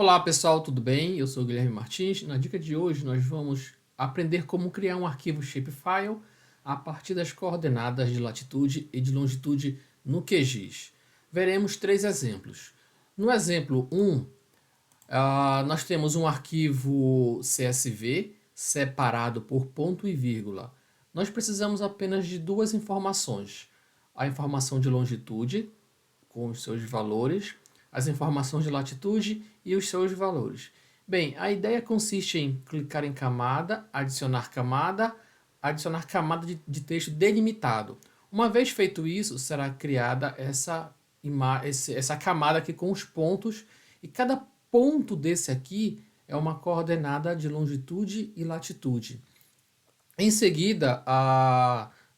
Olá pessoal, tudo bem? Eu sou o Guilherme Martins. Na dica de hoje nós vamos aprender como criar um arquivo shapefile a partir das coordenadas de latitude e de longitude no QGIS. Veremos três exemplos. No exemplo 1, nós temos um arquivo CSV separado por ponto e vírgula. Nós precisamos apenas de duas informações: a informação de longitude com os seus valores, as informações de latitude e os seus valores. Bem, a ideia consiste em clicar em adicionar camada de texto delimitado. Uma vez feito isso, será criada essa camada aqui com os pontos, e cada ponto desse aqui é uma coordenada de longitude e latitude. Em seguida,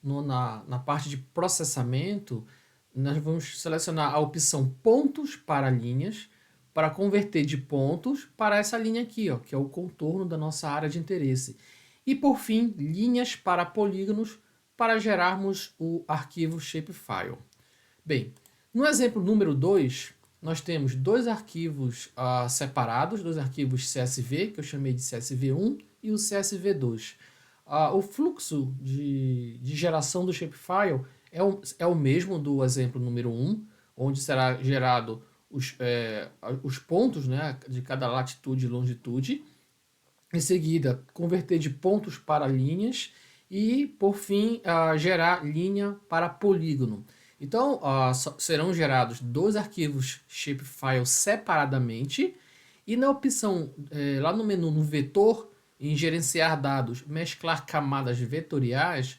na parte de processamento, nós vamos selecionar a opção pontos para linhas, para converter de pontos para essa linha aqui, ó, que é o contorno da nossa área de interesse. E por fim, linhas para polígonos, para gerarmos o arquivo shapefile. Bem, no exemplo número 2, nós temos dois arquivos separados, dois arquivos CSV, que eu chamei de CSV1 e o CSV2. O fluxo de geração do shapefile é o mesmo do exemplo número 1, onde será gerado os pontos, né, de cada latitude e longitude. Em seguida, converter de pontos para linhas e, por fim, gerar linha para polígono. Então, serão gerados dois arquivos shapefile separadamente, e na opção, lá no menu, no vetor, em gerenciar dados, mesclar camadas vetoriais,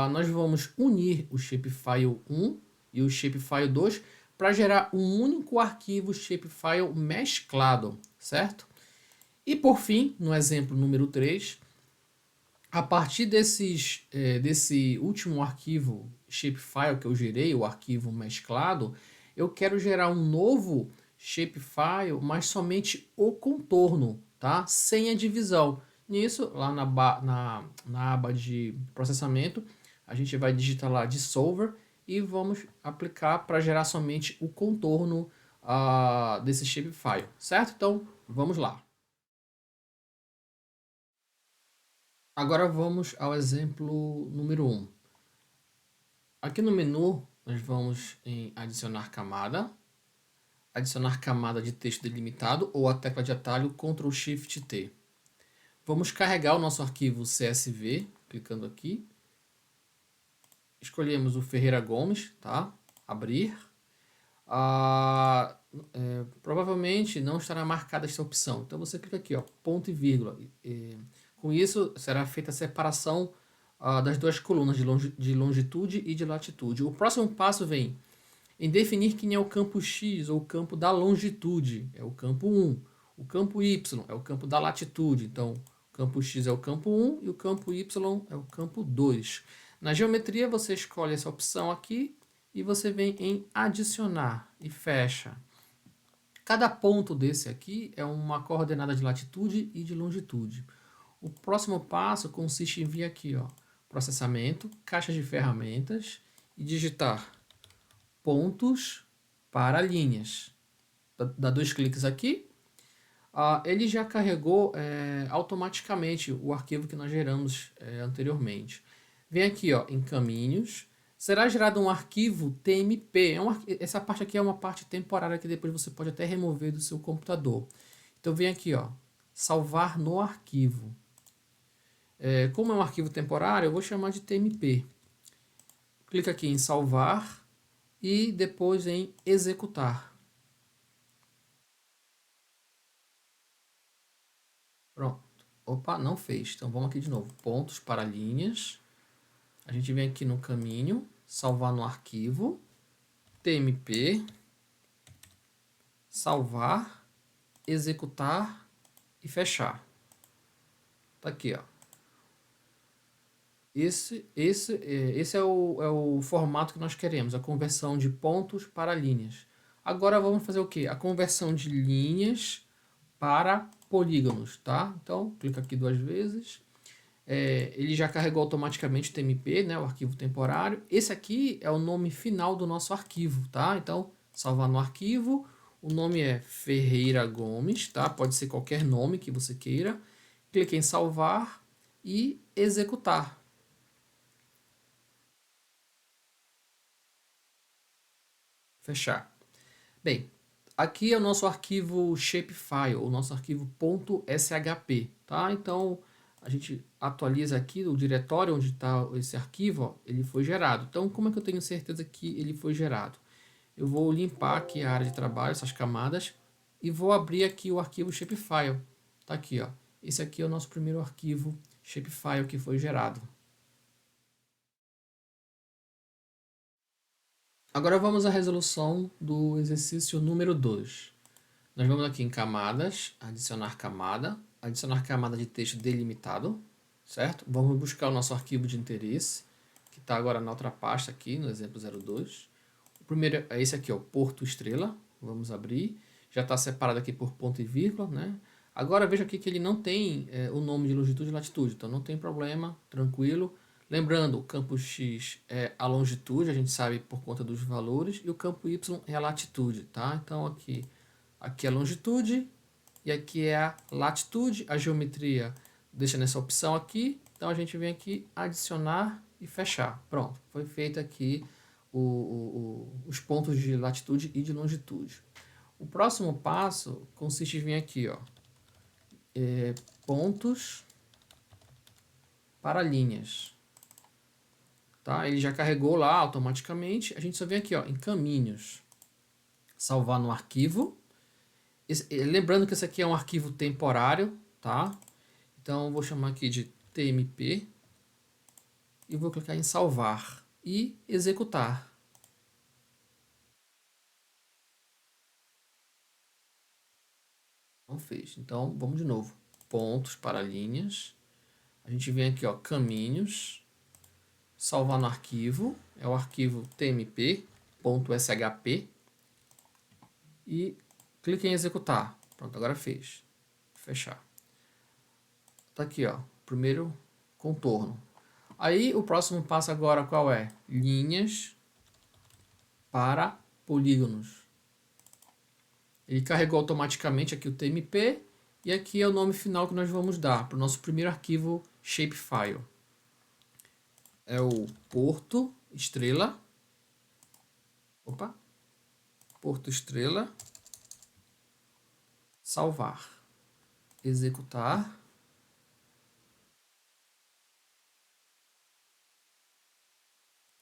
nós vamos unir o shapefile 1 e o shapefile 2 para gerar um único arquivo shapefile mesclado, certo? E por fim, no exemplo número 3, a partir desse último arquivo shapefile que eu gerei, o arquivo mesclado, eu quero gerar um novo shapefile, mas somente o contorno, tá? Sem a divisão. Nisso, lá na aba de processamento, a gente vai digitar lá dissolver e vamos aplicar para gerar somente o contorno desse shapefile, certo? Então, vamos lá. Agora vamos ao exemplo número 1. Aqui no menu, nós vamos em adicionar camada de texto delimitado ou a tecla de atalho Ctrl Shift T. Vamos carregar o nosso arquivo CSV, clicando aqui. Escolhemos o Ferreira Gomes, tá? Abrir. Provavelmente não estará marcada esta opção. Então você clica aqui, ó, ponto e vírgula. Com isso, será feita a separação das duas colunas de longitude e de latitude. O próximo passo vem em definir quem é o campo X, ou o campo da longitude, é o campo 1. O campo Y é o campo da latitude. Então, o campo X é o campo 1 e o campo Y é o campo 2. Na geometria, você escolhe essa opção aqui e você vem em adicionar e fecha. Cada ponto desse aqui é uma coordenada de latitude e de longitude. O próximo passo consiste em vir aqui, ó, processamento, caixa de ferramentas e digitar pontos para linhas. Dá dois cliques aqui. Ele já carregou automaticamente o arquivo que nós geramos anteriormente. Vem aqui, ó, em caminhos. Será gerado um arquivo TMP. Essa parte aqui é uma parte temporária que depois você pode até remover do seu computador. Então vem aqui, ó, salvar no arquivo. Como é um arquivo temporário, eu vou chamar de TMP. Clica aqui em salvar e depois em executar. Pronto. Opa, não fez. Então vamos aqui de novo. Pontos para linhas. A gente vem aqui no caminho, salvar no arquivo, TMP, salvar, executar e fechar. Tá aqui, ó. Esse é o formato que nós queremos, a conversão de pontos para linhas. Agora vamos fazer o quê? A conversão de linhas para polígonos, tá? Então, clica aqui duas vezes. Ele já carregou automaticamente o TMP, né, o arquivo temporário. Esse aqui é o nome final do nosso arquivo, tá? Então, salvar no arquivo. O nome é Ferreira Gomes, tá? Pode ser qualquer nome que você queira. Clique em salvar e executar. Fechar. Bem, aqui é o nosso arquivo shapefile, o nosso arquivo .shp, tá? Então, a gente atualiza aqui o diretório onde está esse arquivo, ó, ele foi gerado. Então, como é que eu tenho certeza que ele foi gerado? Eu vou limpar aqui a área de trabalho, essas camadas, e vou abrir aqui o arquivo shapefile. Tá aqui, ó. Esse aqui é o nosso primeiro arquivo shapefile que foi gerado. Agora vamos à resolução do exercício número 2. Nós vamos aqui em camadas, adicionar camada de texto delimitado, certo? Vamos buscar o nosso arquivo de interesse, que está agora na outra pasta aqui, no exemplo 02. O primeiro é esse aqui, ó, Porto Estrela. Vamos abrir. Já está separado aqui por ponto e vírgula, né? Agora veja aqui que ele não tem o nome de longitude e latitude, então não tem problema, tranquilo. Lembrando, o campo X é a longitude, a gente sabe por conta dos valores, e o campo Y é a latitude, tá? Então aqui é a longitude e aqui é a latitude, a geometria deixa nessa opção aqui, então a gente vem aqui adicionar e fechar. Pronto, foi feito aqui os pontos de latitude e de longitude. O próximo passo consiste em vir aqui, ó, pontos para linhas. Tá? Ele já carregou lá automaticamente. A gente só vem aqui, ó, em caminhos. Salvar no arquivo. Lembrando que esse aqui é um arquivo temporário, tá? Então eu vou chamar aqui de TMP e vou clicar em salvar e executar. Não fez. Então vamos de novo. Pontos para linhas. A gente vem aqui, ó, caminhos. Salvar no arquivo, é o arquivo tmp.shp e clique em executar. Pronto, agora fez. Fechar. Tá aqui, ó, primeiro contorno. Aí o próximo passo agora qual é? Linhas para polígonos. Ele carregou automaticamente aqui o tmp e aqui é o nome final que nós vamos dar para o nosso primeiro arquivo shapefile. É o Porto Estrela. Opa. Porto Estrela. Salvar. Executar.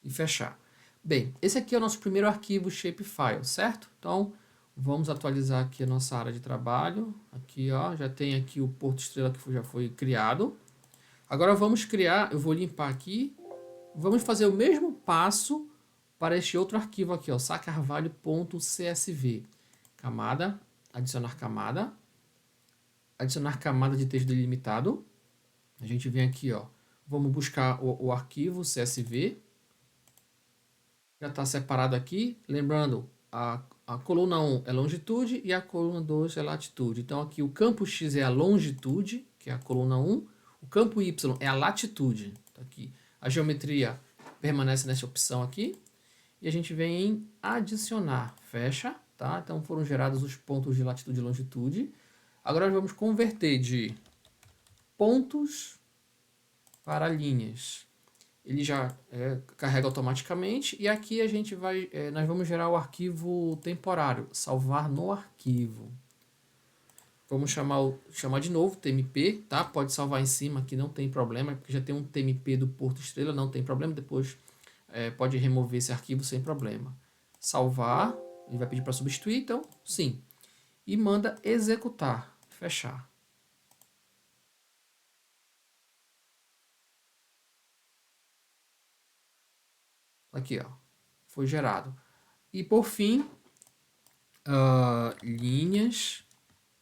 E fechar. Bem, esse aqui é o nosso primeiro arquivo shapefile, certo? Então, vamos atualizar aqui a nossa área de trabalho. Aqui, ó, já tem aqui o Porto Estrela que já foi criado. Agora vamos criar, eu vou limpar aqui. Vamos fazer o mesmo passo para este outro arquivo aqui, ó, sacarvalho.csv. Camada, adicionar camada de texto delimitado. A gente vem aqui, ó, vamos buscar o arquivo CSV. Já está separado aqui, lembrando, a coluna 1 é longitude e a coluna 2 é latitude. Então aqui o campo X é a longitude, que é a coluna 1, o campo Y é a latitude. Tá aqui. A geometria permanece nessa opção aqui. E a gente vem em adicionar, fecha, tá? Então foram gerados os pontos de latitude e longitude. Agora nós vamos converter de pontos para linhas. Ele já carrega automaticamente e aqui a gente vai, nós vamos gerar o arquivo temporário, salvar no arquivo. Vamos chamar de novo TMP, tá? Pode salvar em cima, aqui não tem problema, porque já tem um TMP do Porto Estrela, não tem problema, depois pode remover esse arquivo sem problema. Salvar, ele vai pedir para substituir, então sim. E manda executar, fechar. Aqui, ó, foi gerado. E por fim, linhas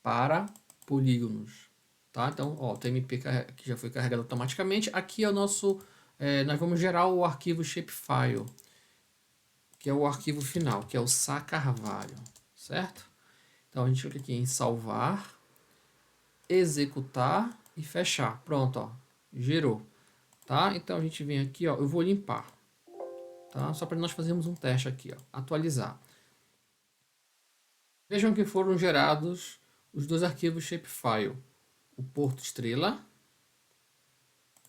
para polígonos. Tá? Então, ó, o TMP que já foi carregado automaticamente. Aqui é o nosso, nós vamos gerar o arquivo shapefile, que é o arquivo final, que é o sacarvalho, certo? Então a gente clica aqui em salvar, executar e fechar. Pronto, ó, gerou. Tá? Então a gente vem aqui, ó, eu vou limpar. Tá? Só para nós fazermos um teste aqui, ó, atualizar. Vejam que foram gerados os dois arquivos shapefile, o Porto Estrela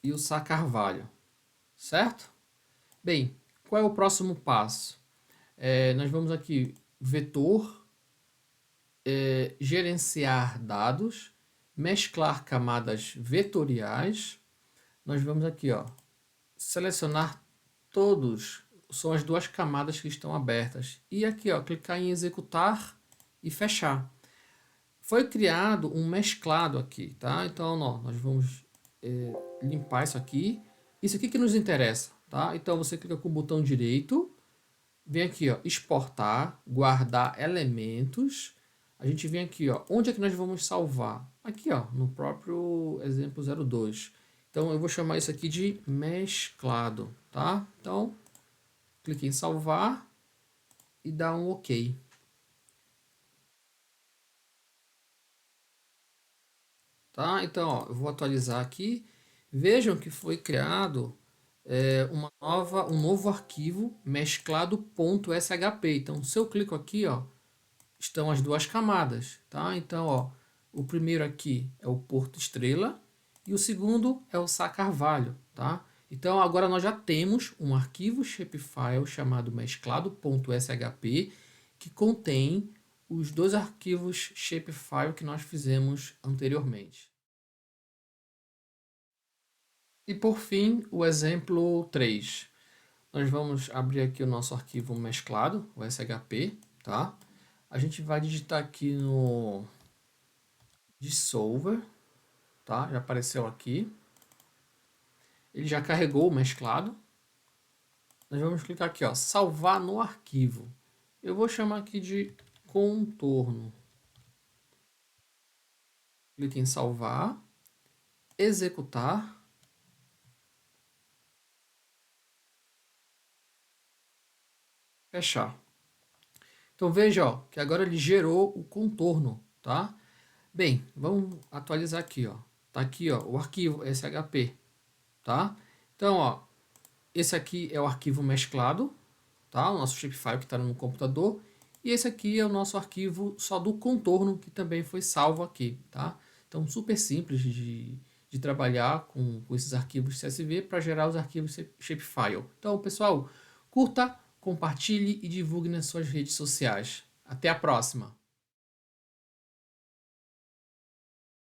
e o Sá Carvalho, certo? Bem, qual é o próximo passo? Nós vamos aqui, vetor, gerenciar dados, mesclar camadas vetoriais. Nós vamos aqui, ó, selecionar todos, são as duas camadas que estão abertas. E aqui, ó, clicar em executar e fechar. Foi criado um mesclado aqui, tá? Então, ó, nós vamos limpar isso aqui. Isso aqui que nos interessa, tá? Então, você clica com o botão direito, vem aqui, ó, exportar, guardar elementos. A gente vem aqui, ó, onde é que nós vamos salvar? Aqui, ó, no próprio exemplo 02. Então, eu vou chamar isso aqui de mesclado, tá? Então, clique em salvar e dá um OK. Tá? Então, ó, eu vou atualizar aqui. Vejam que foi criado um novo arquivo mesclado.shp. Então, se eu clico aqui, ó, estão as duas camadas, tá? Então, ó, o primeiro aqui é o Porto Estrela e o segundo é o Sá Carvalho, tá? Então, agora nós já temos um arquivo shapefile chamado mesclado.shp que contém os dois arquivos shapefile que nós fizemos anteriormente. E por fim, o exemplo 3. Nós vamos abrir aqui o nosso arquivo mesclado, o SHP, tá? A gente vai digitar aqui no Dissolver, tá? Já apareceu aqui. Ele já carregou o mesclado. Nós vamos clicar aqui, ó, salvar no arquivo. Eu vou chamar aqui de contorno. Clique em salvar, executar, fechar. Então veja, ó, que agora ele gerou o contorno, tá? Bem, vamos atualizar aqui, ó. Tá aqui, ó, o arquivo SHP, tá? Então, ó, esse aqui é o arquivo mesclado, tá? O nosso shapefile que está no computador. E esse aqui é o nosso arquivo só do contorno, que também foi salvo aqui, tá? Então, super simples de trabalhar com esses arquivos CSV para gerar os arquivos shapefile. Então, pessoal, curta, compartilhe e divulgue nas suas redes sociais. Até a próxima!